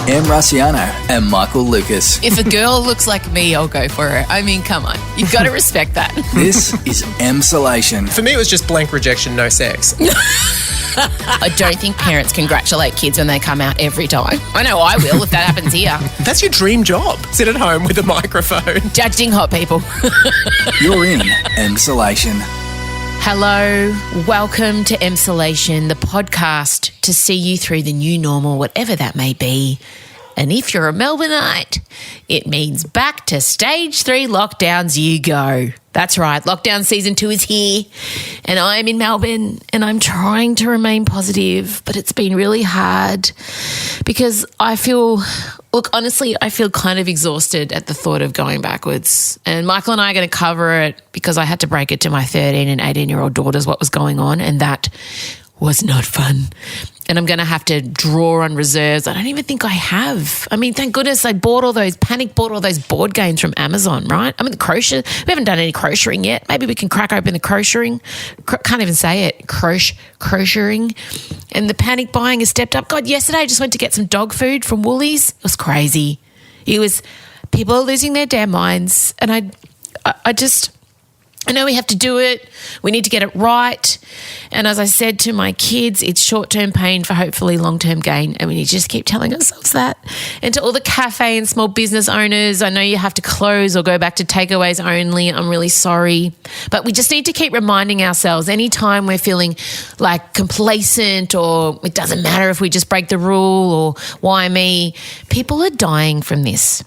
Em Rusciano and Michael Lucas. If a girl looks like me, I'll go for her. I mean, come on. You've got to respect that. This is Emsolation. For me, it was just blank rejection, no sex. I don't think parents congratulate kids when they come out every time. I know I will if that happens here. That's your dream job. Sit at home with a microphone. Judging hot people. You're in Emsolation. Hello, welcome to Emsolation, the podcast to see you through the new normal, whatever that may be. And if you're a Melbourneite, it means back to stage 3 lockdowns you go. That's right, lockdown season 2 is here and I'm in Melbourne and I'm trying to remain positive, but it's been really hard because I feel kind of exhausted at the thought of going backwards. And Michael and I are going to cover it because I had to break it to my 13 and 18-year-old daughters what was going on, and that was not fun. And I'm going to have to draw on reserves. I don't even think I have. I mean, thank goodness I bought all those board games from Amazon, right? I mean, the crochet, we haven't done any crocheting yet. Maybe we can crack open the crocheting. Can't even say it. Crocheting. And the panic buying has stepped up. God, yesterday I just went to get some dog food from Woolies. It was crazy. People are losing their damn minds. And I know we have to do it. We need to get it right. And as I said to my kids, it's short-term pain for hopefully long-term gain. And we need to just keep telling ourselves that. And to all the cafe and small business owners, I know you have to close or go back to takeaways only. I'm really sorry. But we just need to keep reminding ourselves anytime we're feeling like complacent or it doesn't matter if we just break the rule or why me, people are dying from this.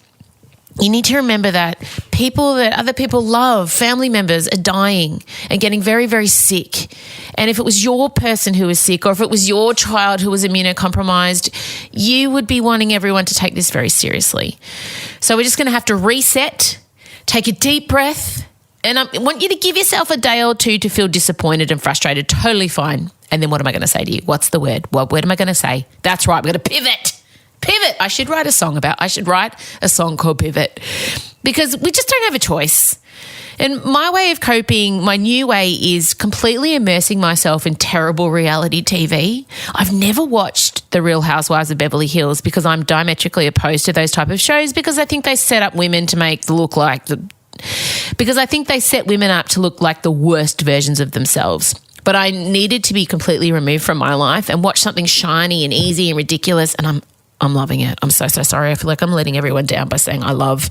You need to remember that people that other people love, family members, are dying and getting very, very sick. And if it was your person who was sick or if it was your child who was immunocompromised, you would be wanting everyone to take this very seriously. So we're just going to have to reset, take a deep breath, and I want you to give yourself a day or two to feel disappointed and frustrated. Totally fine. And then what am I going to say to you? What's the word? What word am I going to say? That's right. We're going to pivot. Pivot. I should write a song called Pivot, because we just don't have a choice. And my way of coping, my new way, is completely immersing myself in terrible reality TV. I've never watched The Real Housewives of Beverly Hills because I'm diametrically opposed to those type of shows, because I think they set up women to because I think they set women up to look like the worst versions of themselves. But I needed to be completely removed from my life and watch something shiny and easy and ridiculous, and I'm loving it. I'm so sorry. I feel like I'm letting everyone down by saying I love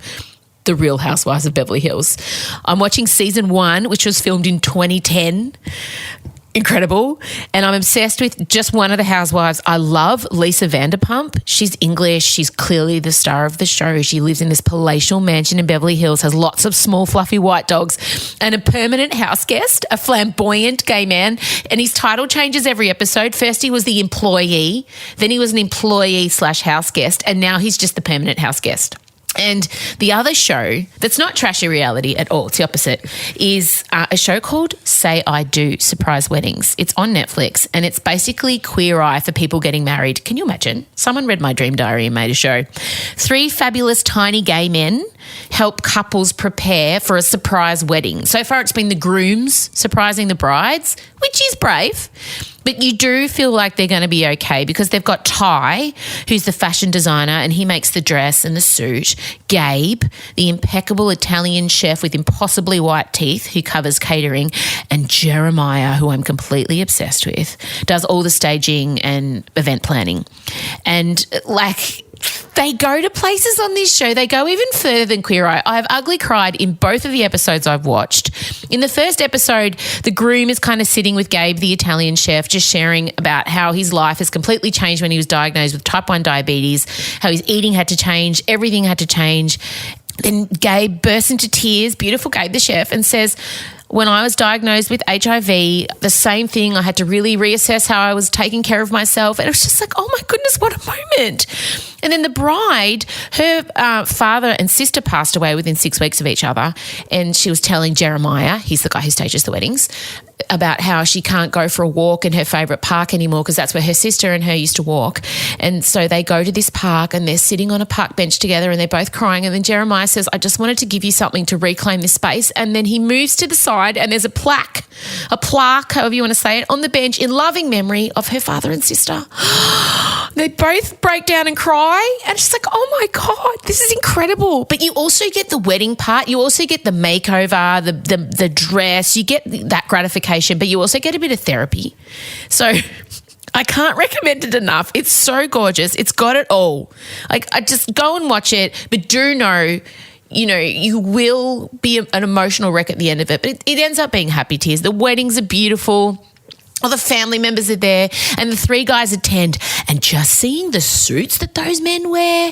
The Real Housewives of Beverly Hills. I'm watching season 1, which was filmed in 2010. Incredible. And I'm obsessed with just one of the housewives. I love Lisa Vanderpump. She's English. She's clearly the star of the show. She lives in this palatial mansion in Beverly Hills, has lots of small fluffy white dogs and a permanent house guest, a flamboyant gay man. And his title changes every episode. First he was the employee, then he was an employee/house guest, and now he's just the permanent house guest. And the other show that's not trashy reality at all, it's the opposite, is a show called Say I Do Surprise Weddings. It's on Netflix and it's basically Queer Eye for people getting married. Can you imagine? Someone read my dream diary and made a show. 3 fabulous tiny gay men help couples prepare for a surprise wedding. So far it's been the grooms surprising the brides, which is brave. But you do feel like they're going to be okay because they've got Ty, who's the fashion designer, and he makes the dress and the suit. Gabe, the impeccable Italian chef with impossibly white teeth who covers catering. And Jeremiah, who I'm completely obsessed with, does all the staging and event planning. And they go to places on this show. They go even further than Queer Eye. I've ugly cried in both of the episodes I've watched. In the first episode, the groom is kind of sitting with Gabe, the Italian chef, just sharing about how his life has completely changed when he was diagnosed with type 1 diabetes, how his eating had to change, everything had to change. Then Gabe bursts into tears, beautiful Gabe, the chef, and says, when I was diagnosed with HIV, the same thing, I had to really reassess how I was taking care of myself. And it was just like, oh my goodness, what a moment. And then the bride, her father and sister passed away within 6 weeks of each other. And she was telling Jeremiah, he's the guy who stages the weddings, about how she can't go for a walk in her favourite park anymore because that's where her sister and her used to walk. And so they go to this park and they're sitting on a park bench together and they're both crying. And then Jeremiah says, I just wanted to give you something to reclaim this space. And then he moves to the side and there's a plaque, however you want to say it, on the bench in loving memory of her father and sister. They both break down and cry. And she's like, oh my God, this is incredible. But you also get the wedding part. You also get the makeover, the dress. You get that gratification, but you also get a bit of therapy. So I can't recommend it enough. It's so gorgeous. It's got it all. Like, I just go and watch it, but do know, you know, you will be an emotional wreck at the end of it. But it ends up being happy tears. The weddings are beautiful. All the family members are there and the three guys attend, and just seeing the suits that those men wear,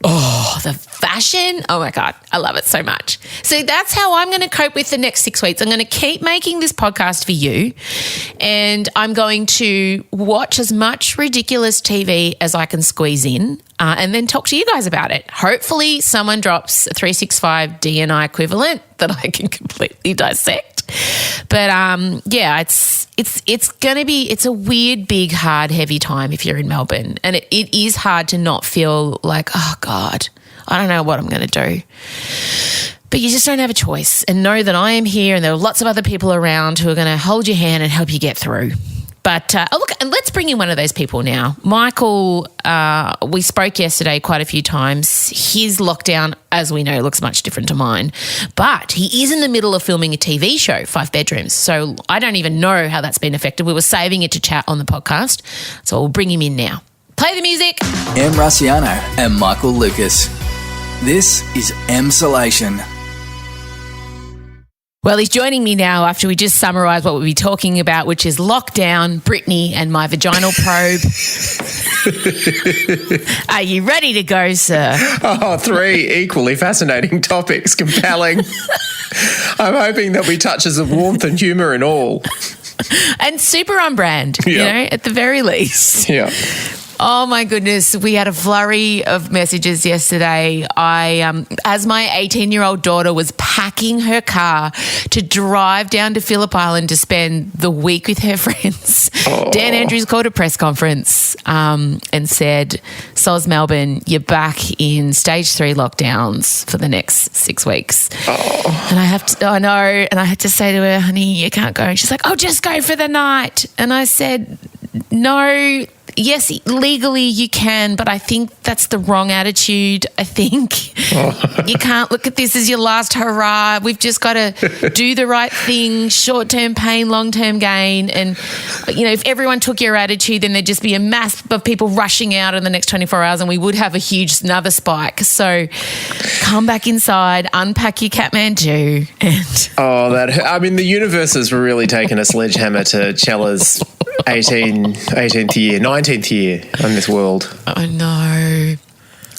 oh, the fashion, oh my God, I love it so much. So that's how I'm going to cope with the next 6 weeks. I'm going to keep making this podcast for you, and I'm going to watch as much ridiculous TV as I can squeeze in. And then talk to you guys about it. Hopefully someone drops a 365 DNI equivalent that I can completely dissect. But yeah, it's going to be, it's a weird, big, hard, heavy time if you're in Melbourne. And it is hard to not feel like, oh God, I don't know what I'm going to do. But you just don't have a choice. And know that I am here and there are lots of other people around who are going to hold your hand and help you get through. But look, and let's bring in one of those people now. Michael, we spoke yesterday quite a few times. His lockdown, as we know, looks much different to mine. But he is in the middle of filming a TV show, 5 Bedrooms. So I don't even know how that's been affected. We were saving it to chat on the podcast. So we'll bring him in now. Play the music. Em Rusciano and Michael Lucas. This is Emsolation. Well, he's joining me now after we just summarised what we'll be talking about, which is lockdown, Britney, and my vaginal probe. Are you ready to go, sir? Oh, 3 equally fascinating topics, compelling. I'm hoping there'll be touches of warmth and humour in all. And super on brand, you know, at the very least. Yeah. Oh my goodness, we had a flurry of messages yesterday. As my 18-year-old daughter was packing her car to drive down to Phillip Island to spend the week with her friends, Dan Andrews called a press conference and said, Soz Melbourne, you're back in stage 3 lockdowns for the next 6 weeks. And I had to say to her, honey, you can't go. And she's like, oh, just go for the night. And I said, no. Yes, legally you can, but I think that's the wrong attitude. I think you can't look at this as your last hurrah. We've just got to do the right thing, short-term pain, long-term gain. And, you know, if everyone took your attitude, then there'd just be a mass of people rushing out in the next 24 hours and we would have a huge another spike. So come back inside, unpack your Kathmandu. And the universe has really taken a sledgehammer to Chella's 18th year, 19th year on this world. I know.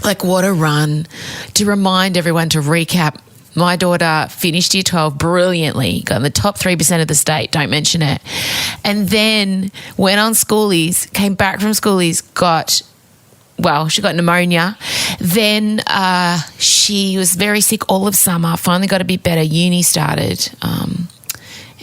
Like, what a run. To remind everyone, to recap, my daughter finished year 12 brilliantly, got in the top 3% of the state, don't mention it, and then went on schoolies, came back from schoolies, she got pneumonia. Then she was very sick all of summer, finally got a bit better, uni started,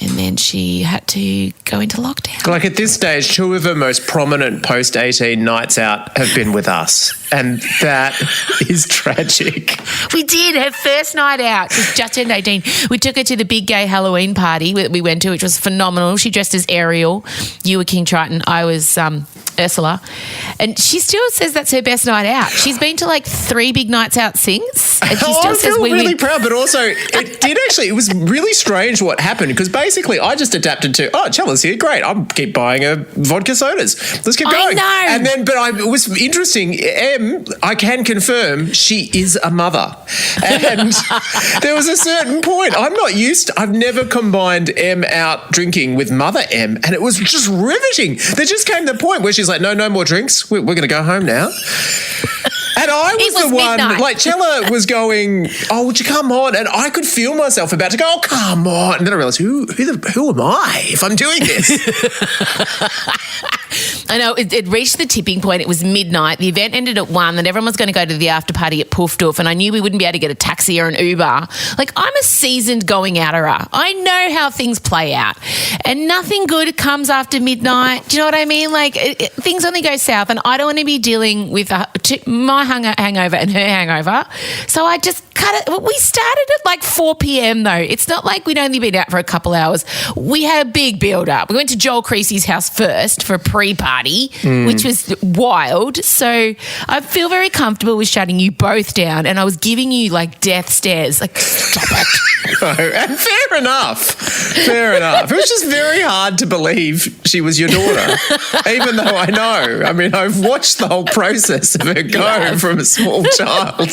and then she had to go into lockdown. Like, at this stage, 2 of her most prominent post-18 nights out have been with us. And that is tragic. We did. Her first night out, she's just turned 18. We took her to the big gay Halloween party we went to, which was phenomenal. She dressed as Ariel. You were King Triton. I was Ursula. And she still says that's her best night out. She's been to like 3 big nights out since. And she still I says feel really proud, but also it was really strange what happened, because basically I just adapted to, Chella's here, great, I'll keep buying her vodka sodas. Let's keep going. I know. And then, it was interesting, I can confirm she is a mother. And there was a certain point, I've never combined Em out drinking with mother Em, and it was just riveting. There just came the point where she's like, no more drinks, we're going to go home now. And I was the one, midnight. like, Chella was going, oh, would you come on? And I could feel myself about to go, oh, come on. And then I realised, who am I if I'm doing this? I know it reached the tipping point. It was midnight. The event ended at 1. Then everyone was going to go to the after party at Poof Doof, and I knew we wouldn't be able to get a taxi or an Uber. Like, I'm a seasoned going outerer. I know how things play out, and nothing good comes after midnight. Do you know what I mean? Like, things only go south, and I don't want to be dealing with my hangover and her hangover. So I just cut it. We started at like 4 p.m. though. It's not like we'd only been out for a couple hours. We had a big build up. We went to Joel Creasy's house first for a pre-party, which was wild. So I feel very comfortable with shutting you both down, and I was giving you like death stares, like, stop it. No, and fair enough. Fair enough. It was just very hard to believe she was your daughter, even though I know. I mean, I've watched the whole process of her go from a small child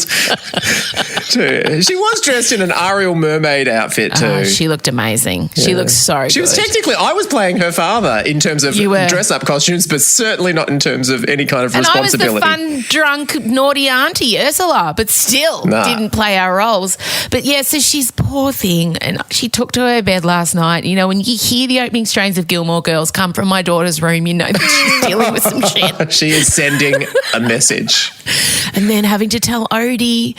to. She was dressed in an Ariel mermaid outfit too. Oh, she looked amazing. Yeah. She looked so good. She was technically, I was playing her father in terms of dress-up costumes, but certainly not in terms of any kind of responsibility. I was the fun, drunk, naughty auntie, Ursula, but still didn't play our roles. But yeah, so she's poor thing, and she took to her bed last night. You know, when you hear the opening strains of Gilmore Girls come from my daughter's room, you know that she's dealing with some shit. She is sending a message. And then having to tell Odie,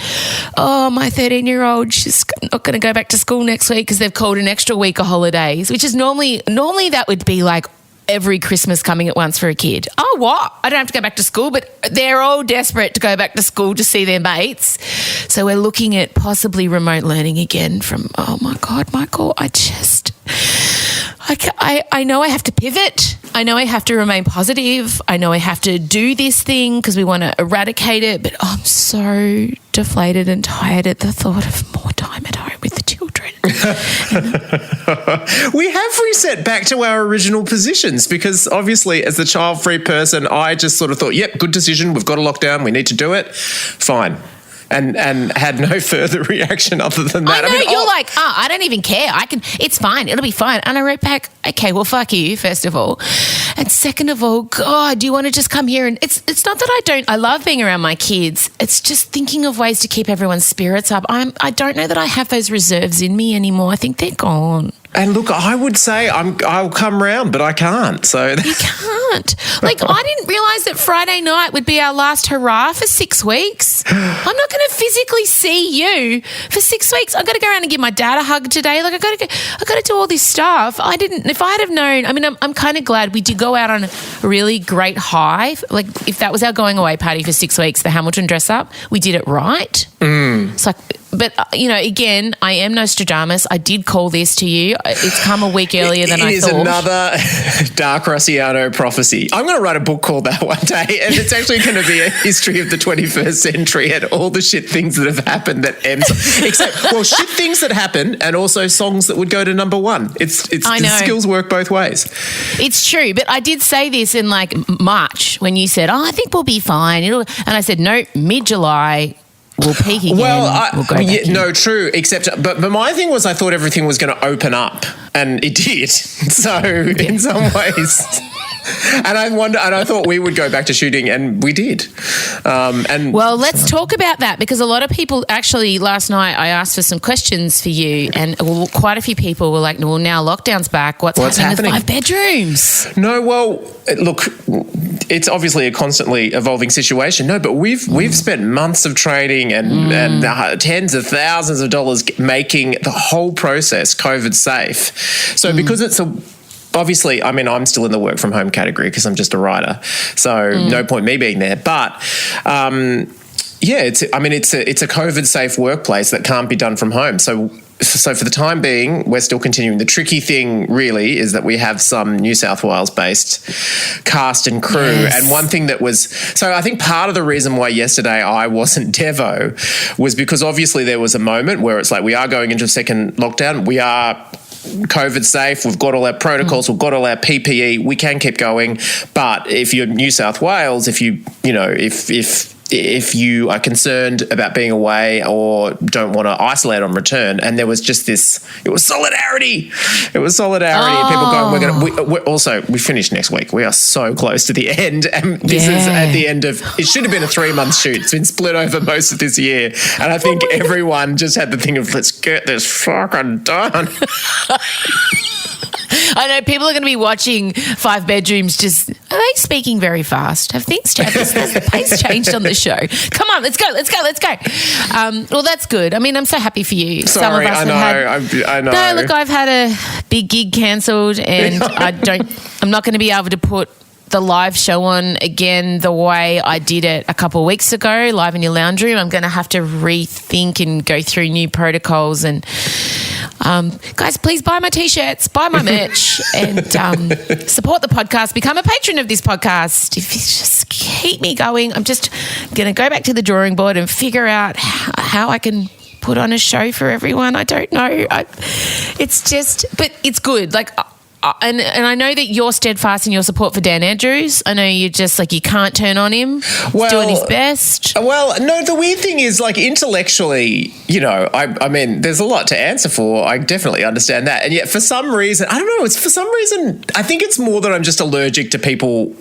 oh, my 13-year-old, she's not going to go back to school next week because they've called an extra week of holidays, which is normally that would be like every Christmas coming at once for a kid. Oh, what? I don't have to go back to school, but they're all desperate to go back to school to see their mates. So we're looking at possibly remote learning again from, oh my God, Michael, I know I have to pivot. I know I have to remain positive. I know I have to do this thing because we want to eradicate it, but I'm so deflated and tired at the thought of more time at home with the children. We have reset back to our original positions because obviously as the child-free person, I just sort of thought, yep, good decision. We've got a lockdown. We need to do it. Fine. And had no further reaction other than that. I know, you're like, I don't even care. It's fine. It'll be fine. And I wrote back, okay, well, fuck you, first of all. And second of all, God, do you want to just come here? And it's not that I love being around my kids. It's just thinking of ways to keep everyone's spirits up. I don't know that I have those reserves in me anymore. I think they're gone. And look, I would say I'll come round, but I can't. So you can't. Like, I didn't realise that Friday night would be our last hurrah for 6 weeks. I'm not going to physically see you for 6 weeks. I've got to go around and give my dad a hug today. Like, I've got to do all this stuff. If I had have known, I mean, I'm kind of glad we did go out on a really great high. Like, if that was our going away party for 6 weeks, the Hamilton dress up, we did it right. It's like, but, you know, again, I am Nostradamus. I did call this to you. It's come a week earlier than I thought. It is another Dark Rossiano prophecy. I'm going to write a book called that one day, and it's actually going to be a history of the 21st century and all the shit things that have happened that shit things that happen and also songs that would go to number one. It's the skills work both ways. It's true, but I did say this in like March when you said, I think we'll be fine. And I said, no, mid-July, we'll peak again. Well, we'll go back no, true. Except, but my thing was, I thought everything was going to open up, and it did. So in some ways, and I thought we would go back to shooting, and we did. Well, let's talk about that because a lot of people actually last night I asked for some questions for you, and quite a few people were like, "Well, now lockdown's back. What's happening with 5 bedrooms?" No, well, look, it's obviously a constantly evolving situation. No, but we've spent months of training and tens of thousands of dollars making the whole process COVID safe. So because it's obviously, I mean, I'm still in the work from home category because I'm just a writer. So no point me being there. But it's a COVID safe workplace that can't be done from home. So for the time being, we're still continuing. The tricky thing really is that we have some New South Wales-based cast and crew. Yes. And one thing that was... So I think part of the reason why yesterday I wasn't Devo was because obviously there was a moment where it's like we are going into a second lockdown. We are COVID safe. We've got all our protocols. We've got all our PPE. We can keep going. But if you're New South Wales, if you are concerned about being away or don't want to isolate on return, and there was just it was solidarity. And people going, we finish next week. We are so close to the end. And this is at the end of, it should have been a 3-month shoot. It's been split over most of this year. And I think everyone just had the thing of, let's get this fucking done. I know people are going to be watching 5 Bedrooms. Just, are they speaking very fast? Have things changed? Has the pace changed on the show? Come on, let's go. Well, that's good. I mean, I'm so happy for you. Sorry, I know. No, look, I've had a big gig cancelled, and I'm not going to be able to put the live show on again the way I did it a couple of weeks ago, live in your lounge room. I'm going to have to rethink and go through new protocols. And guys, please buy my T-shirts, buy my merch, and support the podcast. Become a patron of this podcast. If you just keep me going, I'm just going to go back to the drawing board and figure out how I can put on a show for everyone. I don't know. It's just, but it's good. Like, and I know that you're steadfast in your support for Dan Andrews. I know you're just like, you can't turn on him. He's doing his best. Well, no, the weird thing is, like, intellectually, you know, I mean, there's a lot to answer for. I definitely understand that. And yet for some reason, I don't know, I think it's more that I'm just allergic to people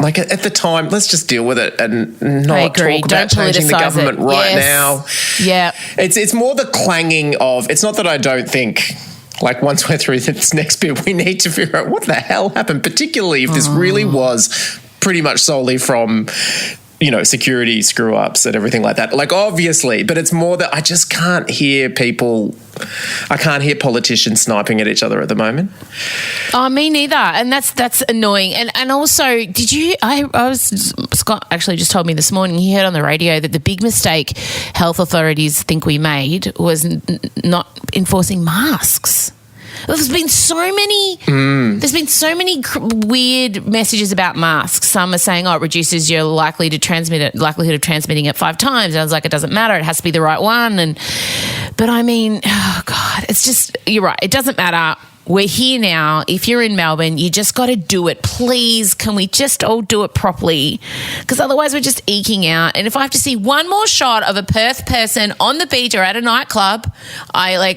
like at the time, let's just deal with it and not talk about changing the government right now. Yeah. It's more the clanging of, it's not that I don't think, like, once we're through this next bit, we need to figure out what the hell happened, particularly if this really was pretty much solely from, you know, security screw-ups and everything like that. Like, obviously, but it's more that I just can't hear politicians sniping at each other at the moment. Oh, me neither. And that's annoying. And also, Scott actually just told me this morning, he heard on the radio that the big mistake health authorities think we made was not enforcing masks. There's been so many weird messages about masks. Some are saying, it reduces your likelihood of transmitting it 5 times. And I was like, it doesn't matter. It has to be the right one. But I mean, oh God, it's just, you're right. It doesn't matter. We're here now. If you're in Melbourne, you just got to do it. Please, can we just all do it properly? Because otherwise we're just eking out. And if I have to see one more shot of a Perth person on the beach or at a nightclub, I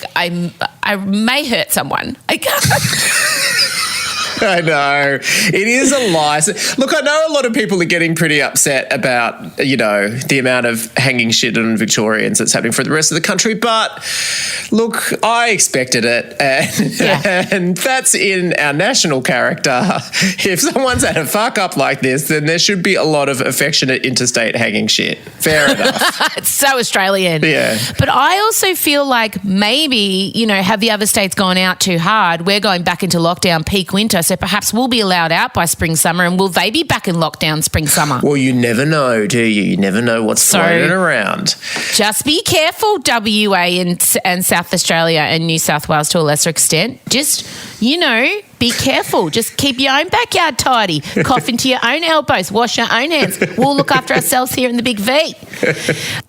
may hurt someone. I can't. I know. It is a lie. Look, I know a lot of people are getting pretty upset about, you know, the amount of hanging shit on Victorians that's happening for the rest of the country. But look, I expected it. And that's in our national character. If someone's had a fuck up like this, then there should be a lot of affectionate interstate hanging shit. Fair enough. It's so Australian. Yeah. But I also feel like maybe, you know, have the other states gone out too hard? We're going back into lockdown peak winter. So perhaps we'll be allowed out by spring, summer, and will they be back in lockdown spring, summer? Well, you never know, do you? You never know what's floating around. Just be careful, WA and South Australia and New South Wales to a lesser extent. Just, you know, be careful. Just keep your own backyard tidy. Cough into your own elbows. Wash your own hands. We'll look after ourselves here in the Big V.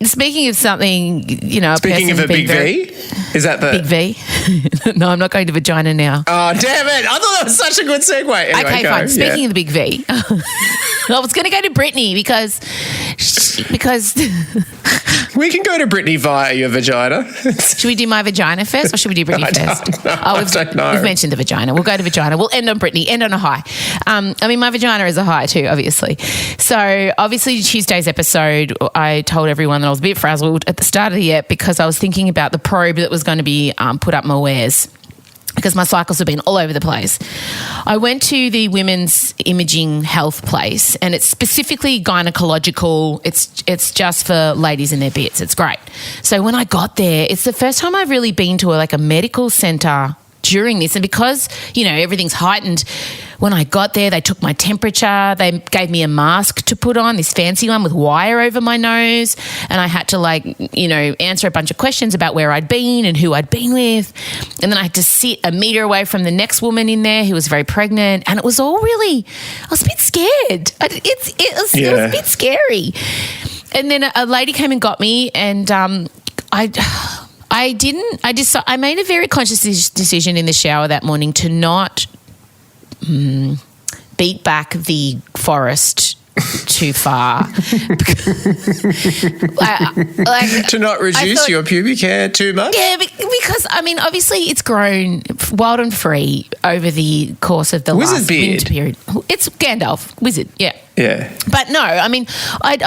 Speaking of something, you know, speaking of a Big V? Is that the Big V? No, I'm not going to vagina now. Oh, damn it. I thought that was such a good segue. Anyway, okay, fine. Speaking of the Big V, I was going to go to Brittany because we can go to Brittany via your vagina. Should we do my vagina first or should we do Brittany first? I don't know. We've mentioned the vagina. We'll go to vagina. We'll end on Brittany, end on a high. I mean, my vagina is a high too, obviously. So obviously Tuesday's episode, I told everyone that I was a bit frazzled at the start of the ep because I was thinking about the probe that was going to be put up my wares, because my cycles have been all over the place. I went to the women's imaging health place, and it's specifically gynecological. It's just for ladies and their bits. It's great. So when I got there, it's the first time I've really been to a medical centre during this. And because, you know, everything's heightened, when I got there, they took my temperature. They gave me a mask to put on, this fancy one with wire over my nose. And I had to, answer a bunch of questions about where I'd been and who I'd been with. And then I had to sit a metre away from the next woman in there who was very pregnant. And it was all really, I was a bit scared. It was a bit scary. And then a lady came and got me, and I made a very conscious decision in the shower that morning to not beat back the forest too far. To not reduce your pubic hair too much? Yeah, because, I mean, obviously it's grown wild and free over the course of the Wizard last beard. winter period. It's Gandalf, wizard, yeah. Yeah. But no, I mean, I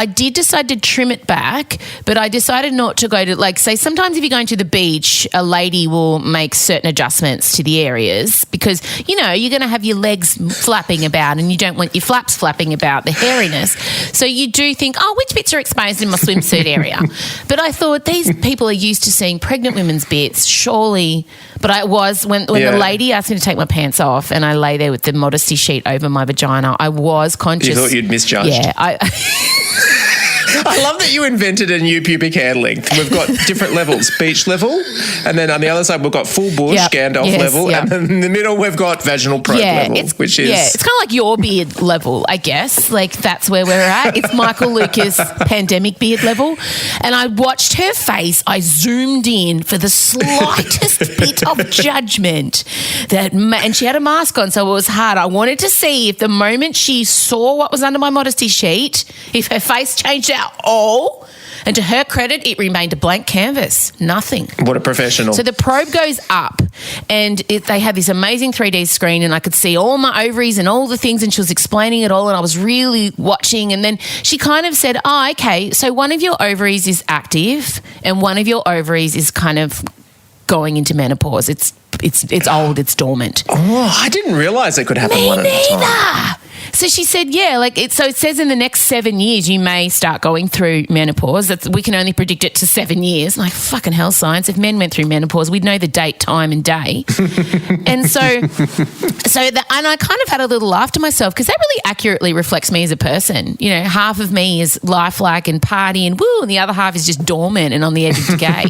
did decide to trim it back, but I decided not to go to, like, say, sometimes if you're going to the beach, a lady will make certain adjustments to the areas because, you know, you're going to have your legs flapping about and you don't want your flaps flapping about, the hairiness. So you do think, oh, which bits are exposed in my swimsuit area? But I thought these people are used to seeing pregnant women's bits, surely. But I was, when the lady asked me to take my pants off and I lay there with the modesty sheet over my vagina, I was conscious. You thought you'd misjudged. Yeah. I love that you invented a new pubic hair length. We've got different levels, beach level, and then on the other side we've got full bush, Gandalf level, and then in the middle we've got vaginal probe level, which is... Yeah, it's kind of like your beard level, I guess. Like that's where we're at. It's Michael Lucas pandemic beard level. And I watched her face. I zoomed in for the slightest bit of judgment. And she had a mask on, so it was hard. I wanted to see if the moment she saw what was under my modesty sheet, if her face changed at all. And to her credit, it remained a blank canvas. Nothing. What a professional. So the probe goes up and they had this amazing 3D screen and I could see all my ovaries and all the things and she was explaining it all and I was really watching and then she kind of said, oh, okay, so one of your ovaries is active and one of your ovaries is kind of going into menopause. It's old, it's dormant. Oh, I didn't realise it could happen one at a time. So she said, yeah, so it says in the next 7 years you may start going through menopause. We can only predict it to 7 years. Like, fucking hell, science. If men went through menopause, we'd know the date, time and day. And and I kind of had a little laugh to myself because that really accurately reflects me as a person. You know, half of me is lifelike and party and woo, and the other half is just dormant and on the edge of decay.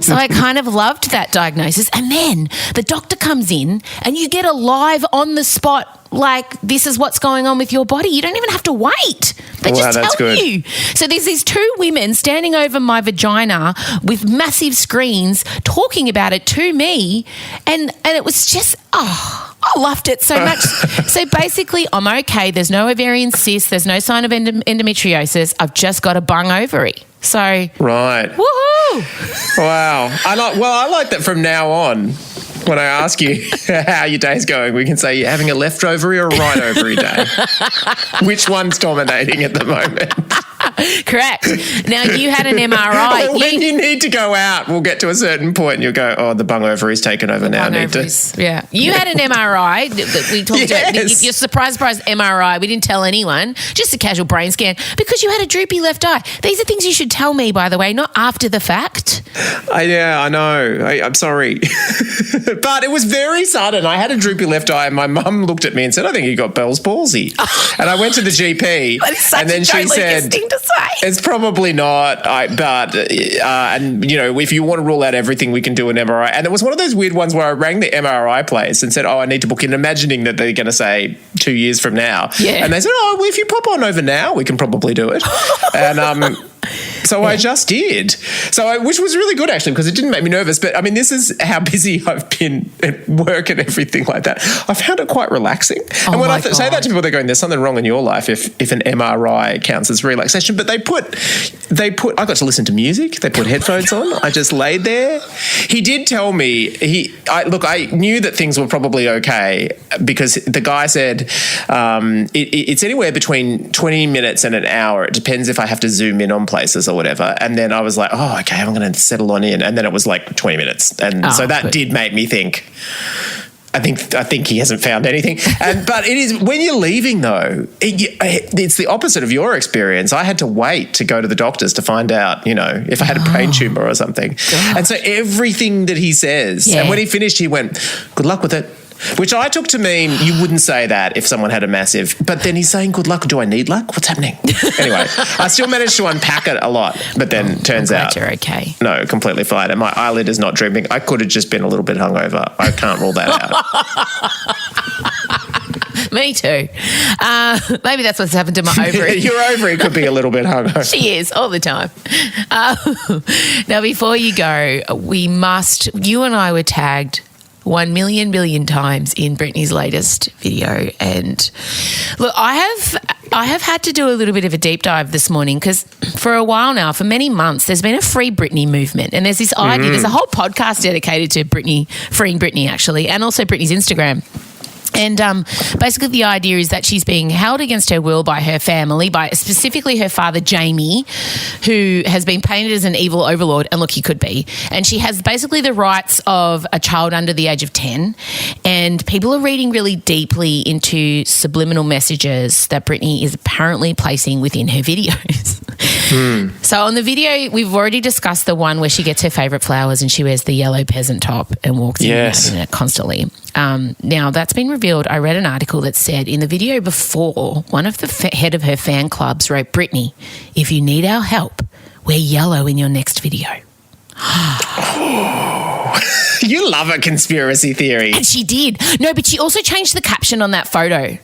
So I kind of loved that diagnosis. And then the doctor comes in and you get a live on the spot, like, this is what's going on with your body. You don't even have to wait. They just tell you. So there's these two women standing over my vagina with massive screens talking about it to me. And it was just, I loved it so much. So basically, I'm okay. There's no ovarian cyst. There's no sign of endometriosis. I've just got a bung ovary. So. Right. Woohoo. Wow. I like that from now on. When I ask you how your day's going, we can say you're having a left ovary or a right ovary day. Which one's dominating at the moment? Correct. Now, you had an MRI. When you need to go out, we'll get to a certain point and you'll go, oh, the bung ovary's taken over now. Yeah. You had an MRI that we talked about. Your surprise MRI. We didn't tell anyone. Just a casual brain scan because you had a droopy left eye. These are things you should tell me, by the way, not after the fact. I know. I'm sorry. But it was very sudden. I had a droopy left eye and my mum looked at me and said, I think you got Bell's palsy. And I went to the GP and then she said, thing to say. It's probably not, and you know, if you want to rule out everything, we can do an MRI. And it was one of those weird ones where I rang the MRI place and said, oh, I need to book in, imagining that they're going to say 2 years from now. Yeah. And they said, oh, well, if you pop on over now, we can probably do it. And so I just did. Which was really good, actually, because it didn't make me nervous. But, I mean, this is how busy I've been at work and everything like that. I found it quite relaxing. And when I say that to people, they're going, there's something wrong in your life if an MRI counts as relaxation. But they put, I got to listen to music. They put headphones on. I just laid there. He did tell me, I knew that things were probably okay because the guy said it's anywhere between 20 minutes and an hour. It depends if I have to zoom in on places or whatever. And then I was like, oh, okay, I'm going to settle on in. And then it was like 20 minutes. And so that did make me think, I think he hasn't found anything. But it is, when you're leaving though, it's the opposite of your experience. I had to wait to go to the doctors to find out, you know, if I had a brain tumor or something. God. And so everything that he says, and when he finished, he went, good luck with it. Which I took to mean you wouldn't say that if someone had a massive, but then he's saying good luck. Do I need luck? What's happening? Anyway, I still managed to unpack it a lot, but then turns out you're okay. No, completely fine. And my eyelid is not drooping. I could have just been a little bit hungover. I can't rule that out. Me too. Maybe that's what's happened to my ovary. Your ovary could be a little bit hungover. She is all the time. Now, before you go, you and I were tagged 1 million billion times in Brittany's latest video. And look, I have I have had to do a little bit of a deep dive this morning because for a while now, for many months, there's been a Free Britney movement. And there's this idea, there's a whole podcast dedicated to Britney, freeing Britney actually, and also Britney's Instagram. And basically the idea is that she's being held against her will by her family, by specifically her father, Jamie, who has been painted as an evil overlord, and look, he could be. And she has basically the rights of a child under the age of 10. And people are reading really deeply into subliminal messages that Britney is apparently placing within her videos. So on the video, we've already discussed the one where she gets her favourite flowers and she wears the yellow peasant top and walks in it constantly. Now, that's been revealed. I read an article that said in the video before, one of the head of her fan clubs wrote, "Britney, if you need our help, wear yellow in your next video." You love a conspiracy theory. And she did. No, but she also changed the caption on that photo.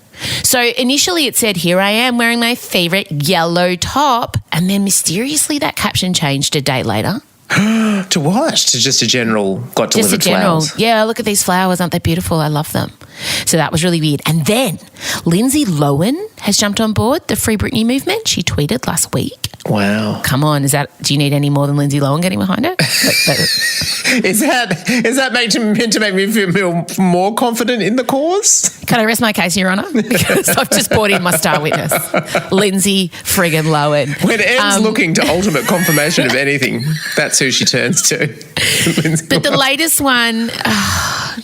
So initially it said, "Here I am wearing my favourite yellow top." And then mysteriously that caption changed a day later. To what? To just a general got delivered Just a general, flowers. yeah, look at these flowers. Aren't they beautiful? I love them. So that was really weird. And then Lindsay Lohan has jumped on board the Free Britney movement. She tweeted last week. Wow. Come on, do you need any more than Lindsay Lohan getting behind it? Is that meant to make me feel more confident in the cause? Can I rest my case, Your Honour? Because I've just brought in my star witness, Lindsay friggin' Lohan. When Em's looking to ultimate confirmation of anything, that's who she turns to. But the latest one,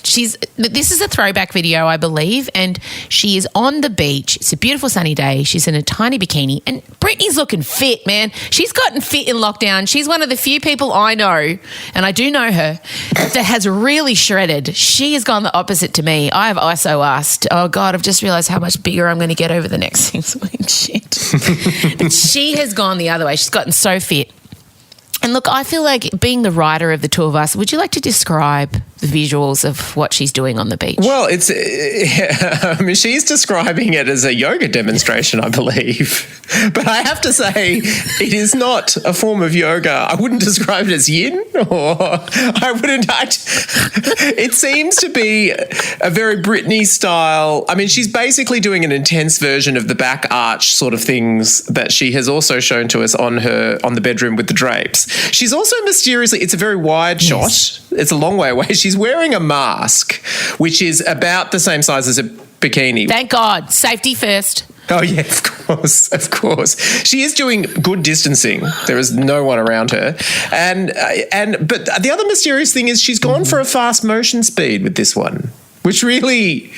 this is a throwback video, I believe, and she is on the beach. It's a beautiful sunny day. She's in a tiny bikini, and Britney's looking fit, man. She's gotten fit in lockdown. She's one of the few people I know, and I do know her, that has really shredded. She has gone the opposite to me. I have also asked, oh God, I've just realised how much bigger I'm going to get over the next 6 weeks. Shit. But she has gone the other way. She's gotten so fit. And look, I feel like being the writer of the two of us, would you like to describe the visuals of what she's doing on the beach? Well, she's describing it as a yoga demonstration, I believe. But I have to say, it is not a form of yoga. I wouldn't describe it as yin, or I wouldn't. It seems to be a very Britney style. I mean, she's basically doing an intense version of the back arch sort of things that she has also shown to us on the bedroom with the drapes. She's also mysteriously, it's a very wide shot. It's a long way away. She's wearing a mask, which is about the same size as a bikini. Thank God. Safety first. Oh, yeah, of course. She is doing good distancing. There is no one around her. But the other mysterious thing is she's gone for a fast motion speed with this one, which really,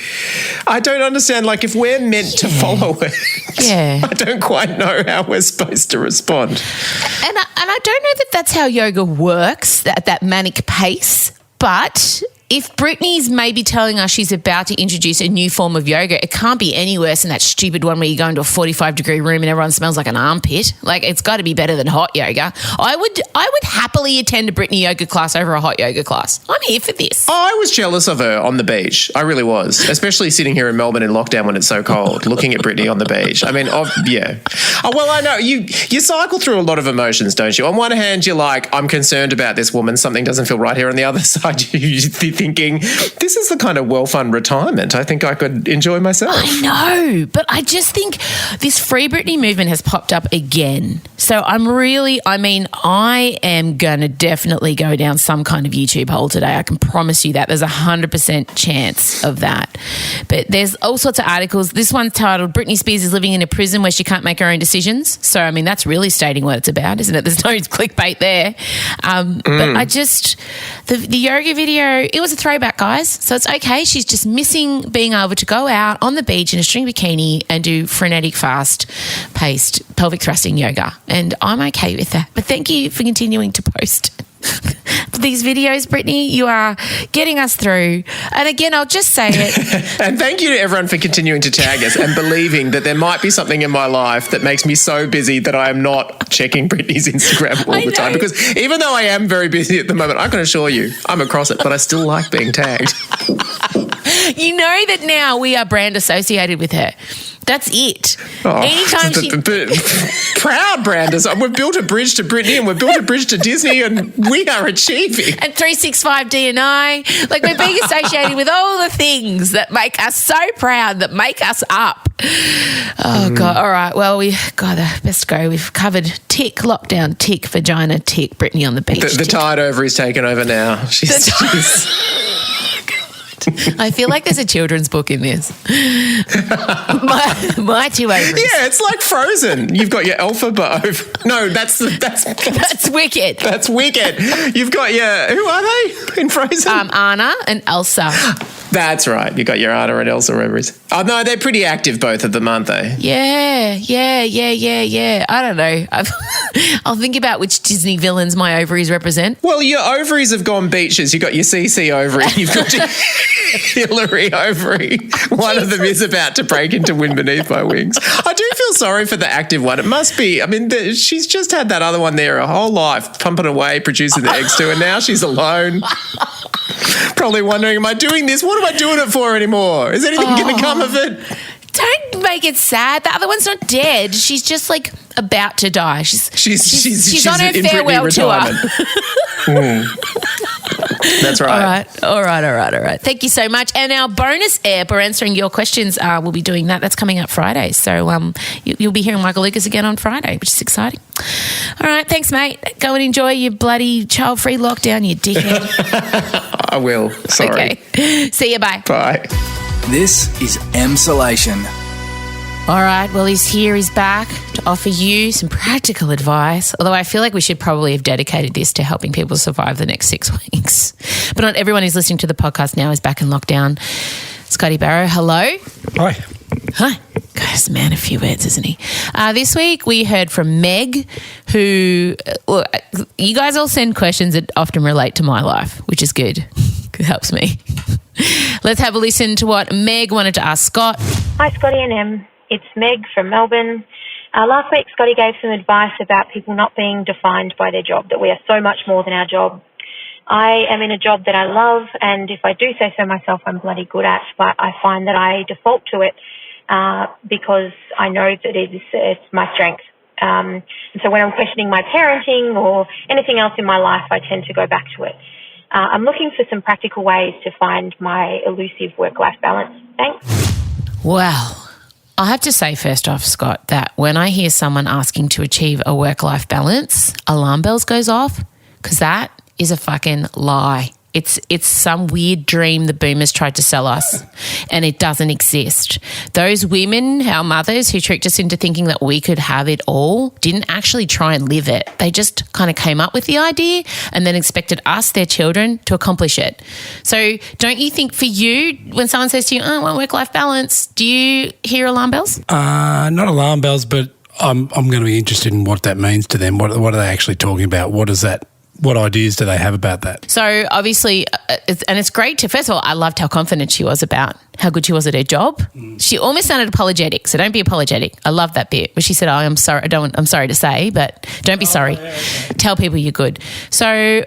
I don't understand. Like, if we're meant to follow it, I don't quite know how we're supposed to respond. And I don't know that that's how yoga works, at that manic pace, but if Britney's maybe telling us she's about to introduce a new form of yoga, it can't be any worse than that stupid one where you go into a 45-degree room and everyone smells like an armpit. Like, it's got to be better than hot yoga. I would happily attend a Britney yoga class over a hot yoga class. I'm here for this. I was jealous of her on the beach. I really was, especially sitting here in Melbourne in lockdown when it's so cold, looking at Britney on the beach. I mean, yeah. Oh, well, I know. You cycle through a lot of emotions, don't you? On one hand, you're like, I'm concerned about this woman. Something doesn't feel right here. On the other side, you thinking, this is the kind of well-fun retirement I think I could enjoy myself. I know, but I just think this Free Britney movement has popped up again. So I am going to definitely go down some kind of YouTube hole today. I can promise you that. There's 100% chance of that. But there's all sorts of articles. This one's titled, Britney Spears is living in a prison where she can't make her own decisions. So, I mean, that's really stating what it's about, isn't it? There's no clickbait there. But I just, the yoga video, it was a throwback, guys. So it's okay. She's just missing being able to go out on the beach in a string bikini and do frenetic, fast-paced pelvic thrusting yoga. And I'm okay with that. But thank you for continuing to post these videos, Britney. You are getting us through. And again, I'll just say it. And thank you to everyone for continuing to tag us and believing that there might be something in my life that makes me so busy that I am not checking Britney's Instagram all the time. Because even though I am very busy at the moment, I can assure you I'm across it, but I still like being tagged. You know that now we are brand associated with her. That's it. Oh, Anytime she... Proud, Brandis. We've built a bridge to Britney and we've built a bridge to Disney and we are achieving. And 365 DNI. Like, we're being associated with all the things that make us so proud, that make us up. Oh, God. All right. Well, best go. We've covered tick, lockdown, tick, vagina, tick, Britney on the beach. The tide over is taken over now. She's I feel like there's a children's book in this. my two ovaries. Yeah, it's like Frozen. You've got your alpha, but no, that's Wicked. That's Wicked. You've got your, who are they in Frozen? Anna and Elsa. That's right. You got your Anna and Elsa ovaries. Oh no, they're pretty active, both of them, aren't they? Yeah. I don't know. I'll think about which Disney villains my ovaries represent. Well, your ovaries have gone beaches. You got your CC ovary. You've got your Hillary ovary. One of them is about to break into Wind Beneath My Wings. I do feel sorry for the active one. It must be. I mean, she's just had that other one there her whole life, pumping away, producing the eggs too, and now she's alone. Probably wondering, am I doing this? What am I doing it for anymore? Is anything going to come of it? Don't make it sad. The other one's not dead. She's just like about to die. She's on her farewell tour. That's right. All right. Thank you so much. And our bonus app, we're answering your questions. We'll be doing that. That's coming up Friday. So you'll be hearing Michael Lucas again on Friday, which is exciting. All right. Thanks, mate. Go and enjoy your bloody child-free lockdown, you dickhead. I will. Sorry. Okay. See you. Bye. Bye. This is Emsolation. All right, well, he's here, he's back to offer you some practical advice, although I feel like we should probably have dedicated this to helping people survive the next 6 weeks. But not everyone who's listening to the podcast now is back in lockdown. Scotty Barrow, hello. Hi. Hi. God, this man, a few words, isn't he? This week we heard from Meg, who, you guys all send questions that often relate to my life, which is good. It helps me. Let's have a listen to what Meg wanted to ask Scott. Hi, Scotty and Em. It's Meg from Melbourne. Last week, Scotty gave some advice about people not being defined by their job, that we are so much more than our job. I am in a job that I love, and if I do say so myself, I'm bloody good at, but I find that I default to it because I know that it's my strength. And so when I'm questioning my parenting or anything else in my life, I tend to go back to it. I'm looking for some practical ways to find my elusive work-life balance. Thanks. Well, I have to say first off, Scott, that when I hear someone asking to achieve a work-life balance, alarm bells goes off, because that is a fucking lie. It's some weird dream the boomers tried to sell us, and it doesn't exist. Those women, our mothers, who tricked us into thinking that we could have it all, didn't actually try and live it. They just kind of came up with the idea and then expected us, their children, to accomplish it. So don't you think for you, when someone says to you, I want work-life balance, do you hear alarm bells? Not alarm bells, but I'm going to be interested in what that means to them. What are they actually talking about? What ideas do they have about that? So obviously, it's great to, first of all, I loved how confident she was about how good she was at her job. She almost sounded apologetic, so don't be apologetic. I love that bit where she said, I'm sorry, I'm sorry to say, but don't be sorry. Yeah, okay. Tell people you're good. So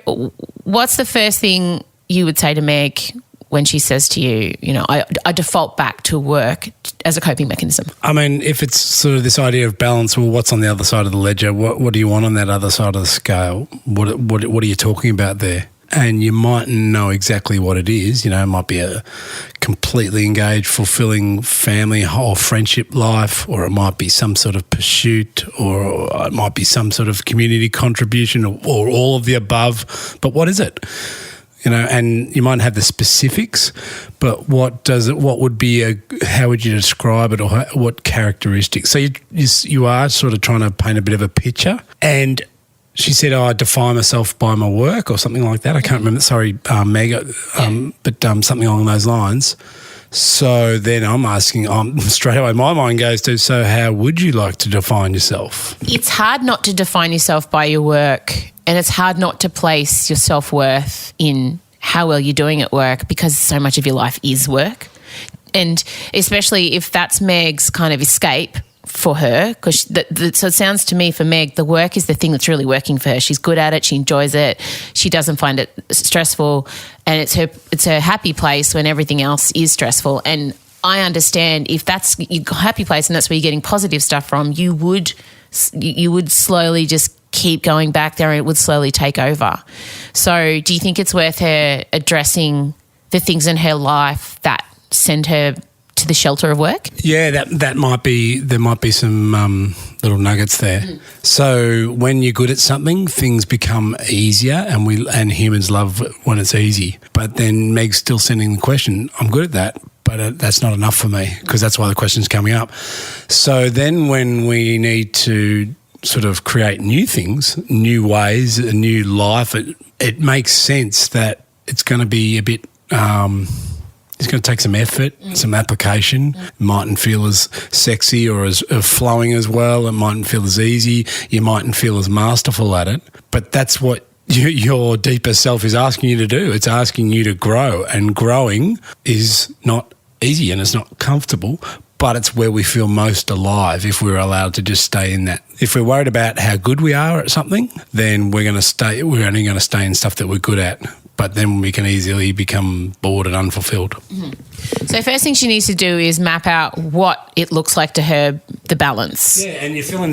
what's the first thing you would say to Meg when she says to you, I default back to work as a coping mechanism? I mean, if it's sort of this idea of balance, well, what's on the other side of the ledger? What do you want on that other side of the scale? What are you talking about there? And you mightn't know exactly what it is. It might be a completely engaged, fulfilling family or friendship life, or it might be some sort of pursuit, or it might be some sort of community contribution, or all of the above. But what is it? And you might have the specifics, but how would you describe it, or what characteristics? So you are sort of trying to paint a bit of a picture. And she said, I define myself by my work or something like that. I can't remember. Sorry, Meg, but something along those lines. So then I'm asking, straight away my mind goes to, so how would you like to define yourself? It's hard not to define yourself by your work, and it's hard not to place your self-worth in how well you're doing at work, because so much of your life is work. And especially if that's Meg's kind of escape for her, because so it sounds to me for Meg, the work is the thing that's really working for her. She's good at it. She enjoys it. She doesn't find it stressful, and it's her happy place when everything else is stressful. And I understand if that's your happy place and that's where you're getting positive stuff from, you would slowly just keep going back there and it would slowly take over. So do you think it's worth her addressing the things in her life that send her to the shelter of work? Yeah, that might be, there might be some little nuggets there. So when you're good at something, things become easier, and humans love when it's easy. But then Meg's still sending the question, I'm good at that, but that's not enough for me, because that's why the question's coming up. So then when we need to sort of create new things, new ways, a new life, it makes sense that it's going to be a bit it's going to take some effort, some application. It mightn't feel as sexy or as flowing as well. It mightn't feel as easy. You mightn't feel as masterful at it. But that's what your deeper self is asking you to do. It's asking you to grow, and growing is not easy and it's not comfortable, but it's where we feel most alive if we're allowed to just stay in that. If we're worried about how good we are at something, then we're only going to stay in stuff that we're good at. But then we can easily become bored and unfulfilled. Mm-hmm. So first thing she needs to do is map out what it looks like to her, the balance. Yeah, and you fill in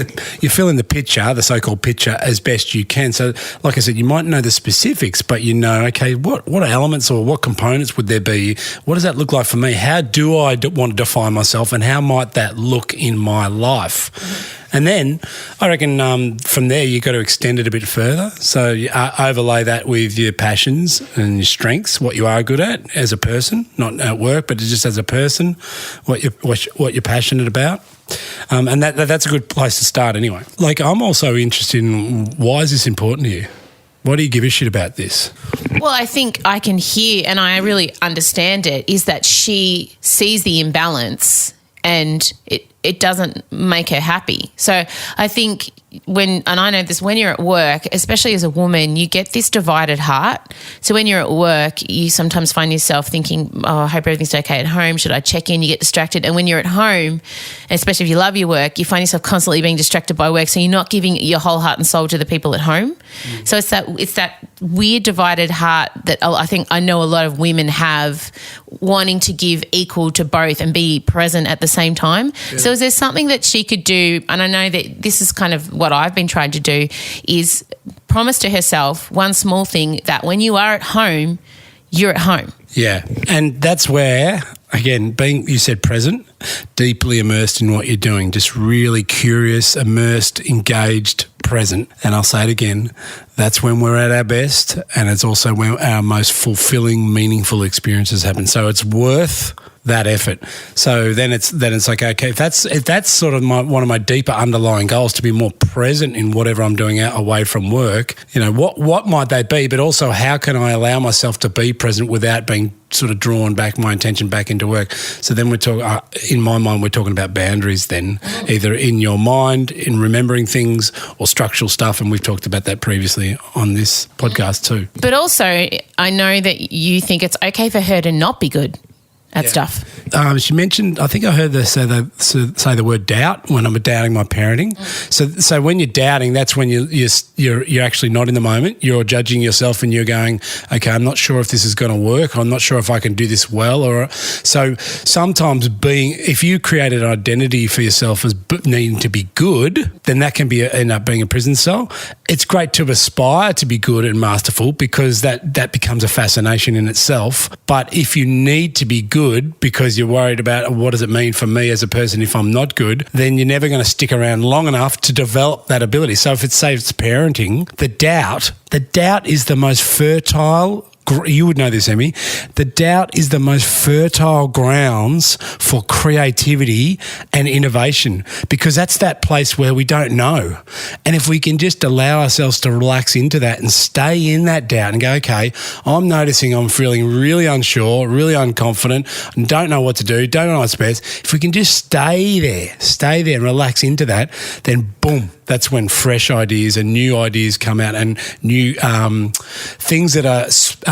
the picture, the so-called picture, as best you can. So, like I said, you might know the specifics, but you know, okay, what elements or what components would there be? What does that look like for me? How do I want to define myself, and how might that look in my life? Mm-hmm. And then I reckon from there you've got to extend it a bit further. So you overlay that with your passions and your strengths, what you are good at as a person, not at work, but just as a person, what you're passionate about. And that's a good place to start anyway. Like, I'm also interested in, why is this important to you? Why do you give a shit about this? Well, I think I can hear, and I really understand it, is that she sees the imbalance and it doesn't make her happy. So I think and I know this, when you're at work, especially as a woman, you get this divided heart. So when you're at work, you sometimes find yourself thinking, oh, I hope everything's okay at home. Should I check in? You get distracted. And when you're at home, especially if you love your work, you find yourself constantly being distracted by work. So you're not giving your whole heart and soul to the people at home. So it's that weird divided heart that I think I know a lot of women have, wanting to give equal to both and be present at the same time. Yeah. So is there something that she could do? And I know that this is kind of what I've been trying to do, is promise to herself one small thing, that when you are at home, you're at home. Yeah. And that's where, again, being, you said present, deeply immersed in what you're doing, just really curious, immersed, engaged, present. And I'll say it again, that's when we're at our best, and it's also when our most fulfilling, meaningful experiences happen. So it's worth that effort. So then it's like, okay, if that's sort of one of my deeper underlying goals, to be more present in whatever I'm doing out away from work, you know, what might they be? But also, how can I allow myself to be present without being sort of drawn back, my attention back into work? So then we're talking, in my mind, we're talking about boundaries then, either in your mind, in remembering things, or structural stuff. And we've talked about that previously on this podcast too. But also, I know that you think it's okay for her to not be good at stuff. She mentioned, I think I heard her say the word doubt when I'm doubting my parenting. So when you're doubting, that's when you're actually not in the moment. You're judging yourself and you're going, okay, I'm not sure if this is going to work. I'm not sure if I can do this well. Or so sometimes if you create an identity for yourself as needing to be good, then that can end up being a prison cell. It's great to aspire to be good and masterful, because that becomes a fascination in itself. But if you need to be good because you're worried about what does it mean for me as a person if I'm not good, then you're never going to stick around long enough to develop that ability. So if it's parenting, the doubt is the most fertile. You would know this, Emmy. The doubt is the most fertile grounds for creativity and innovation, because that's that place where we don't know. And if we can just allow ourselves to relax into that and stay in that doubt and go, okay, I'm noticing I'm feeling really unsure, really unconfident, and don't know what to do, don't know what's best. If we can just stay there and relax into that, then boom, that's when fresh ideas and new ideas come out, and new things that are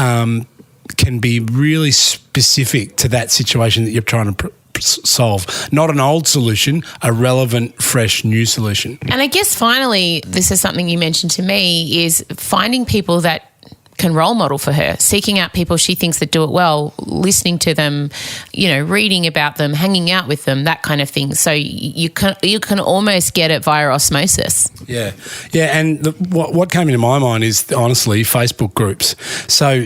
can be really specific to that situation that you're trying to solve. Not an old solution, a relevant, fresh, new solution. And I guess finally, this is something you mentioned to me, is finding people that can role model for her, seeking out people she thinks that do it well, listening to them, reading about them, hanging out with them, that kind of thing. So you can almost get it via osmosis. Yeah. And what came into my mind is honestly Facebook groups. So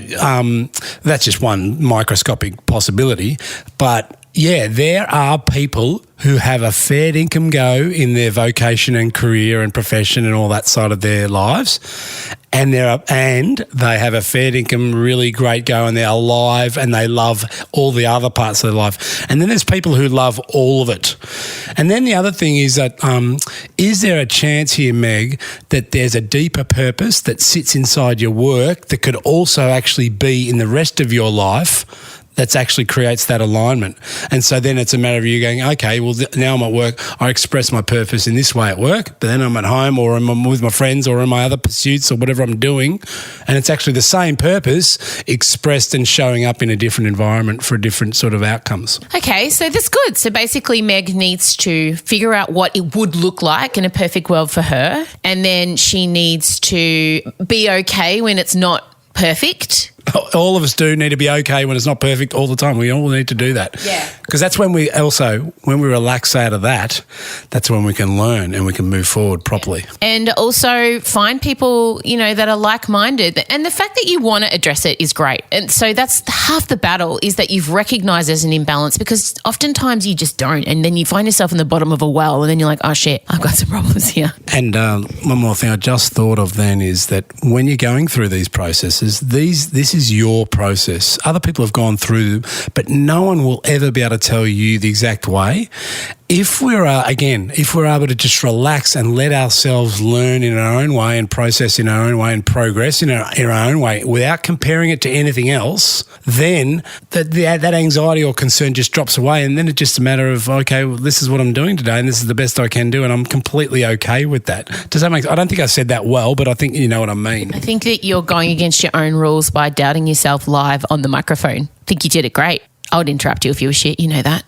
that's just one microscopic possibility, but yeah, there are people who have a fair income go in their vocation and career and profession and all that side of their lives, and they have a fair income, really great go, and they're alive and they love all the other parts of their life. And then there's people who love all of it. And then the other thing is that is there a chance here, Meg, that there's a deeper purpose that sits inside your work that could also actually be in the rest of your life that actually creates that alignment? And so then it's a matter of you going, okay, well, now I'm at work, I express my purpose in this way at work, but then I'm at home or I'm with my friends or in my other pursuits or whatever I'm doing, and it's actually the same purpose expressed and showing up in a different environment for different sort of outcomes. Okay, so that's good. So basically Meg needs to figure out what it would look like in a perfect world for her, and then she needs to be okay when it's not perfect. All of us do need to be okay when it's not perfect all the time. We all need to do that. Yeah. Because that's when we relax out of that, that's when we can learn and we can move forward properly. And also find people, that are like-minded. And the fact that you want to address it is great. And so that's half the battle, is that you've recognised there's an imbalance, because oftentimes you just don't. And then you find yourself in the bottom of a well and then you're like, oh shit, I've got some problems here. And one more thing I just thought of then is that when you're going through these processes, this is your process. Other people have gone through them, but no one will ever be able to tell you the exact way. If we're able to just relax and let ourselves learn in our own way and process in our own way and progress in our own way without comparing it to anything else, then that anxiety or concern just drops away, and then it's just a matter of, okay, well, this is what I'm doing today and this is the best I can do, and I'm completely okay with that. Does that make sense? I don't think I said that well, but I think you know what I mean. I think that you're going against your own rules by doubting yourself live on the microphone. I think you did it great. I would interrupt you if you were shit. You know that.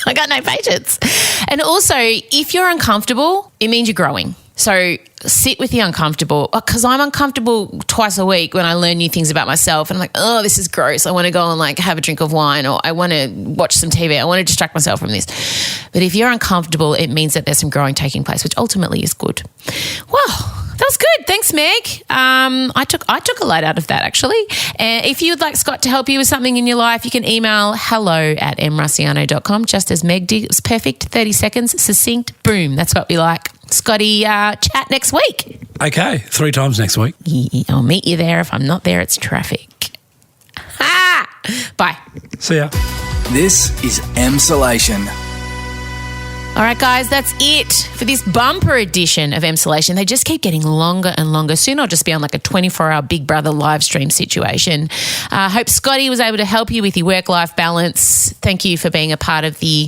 I got no patience. And also, if you're uncomfortable, it means you're growing. So sit with the uncomfortable, because I'm uncomfortable twice a week when I learn new things about myself, and I'm like, oh, this is gross. I want to go and have a drink of wine, or I want to watch some TV. I want to distract myself from this. But if you're uncomfortable, it means that there's some growing taking place, which ultimately is good. Wow. That was good. Thanks, Meg. I took a lot out of that, actually. If you would like Scott to help you with something in your life, you can email hello@mrussiano.com, just as Meg did. It was perfect. 30 seconds, succinct, boom. That's what we like. Scotty, chat next week. Okay, 3 times next week. Yeah, I'll meet you there. If I'm not there, it's traffic. Bye. See ya. This is Emsolation. All right, guys, that's it for this bumper edition of Emsolation. They just keep getting longer and longer. Soon I'll just be on a 24-hour Big Brother live stream situation. I hope Scotty was able to help you with your work-life balance. Thank you for being a part of the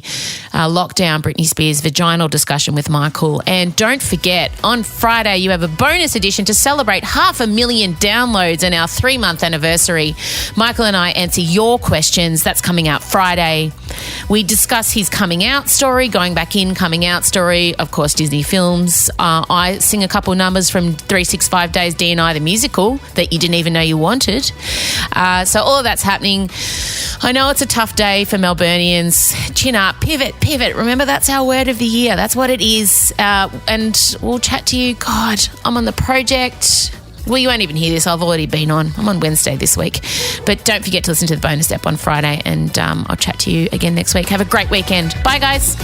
lockdown Britney Spears vaginal discussion with Michael. And don't forget, on Friday you have a bonus edition to celebrate 500,000 downloads and our 3-month anniversary. Michael and I answer your questions. That's coming out Friday. We discuss his coming out story, going back in, coming out story, of course, Disney films. I sing a couple numbers from 365 Days D&I the musical that you didn't even know you wanted. So all of that's happening. I know it's a tough day for Melburnians. Chin up, pivot. Remember, that's our word of the year. That's what it is. And we'll chat to you. God, I'm on the project. Well, you won't even hear this. I've already been on. I'm on Wednesday this week. But don't forget to listen to the bonus step on Friday, and I'll chat to you again next week. Have a great weekend. Bye, guys.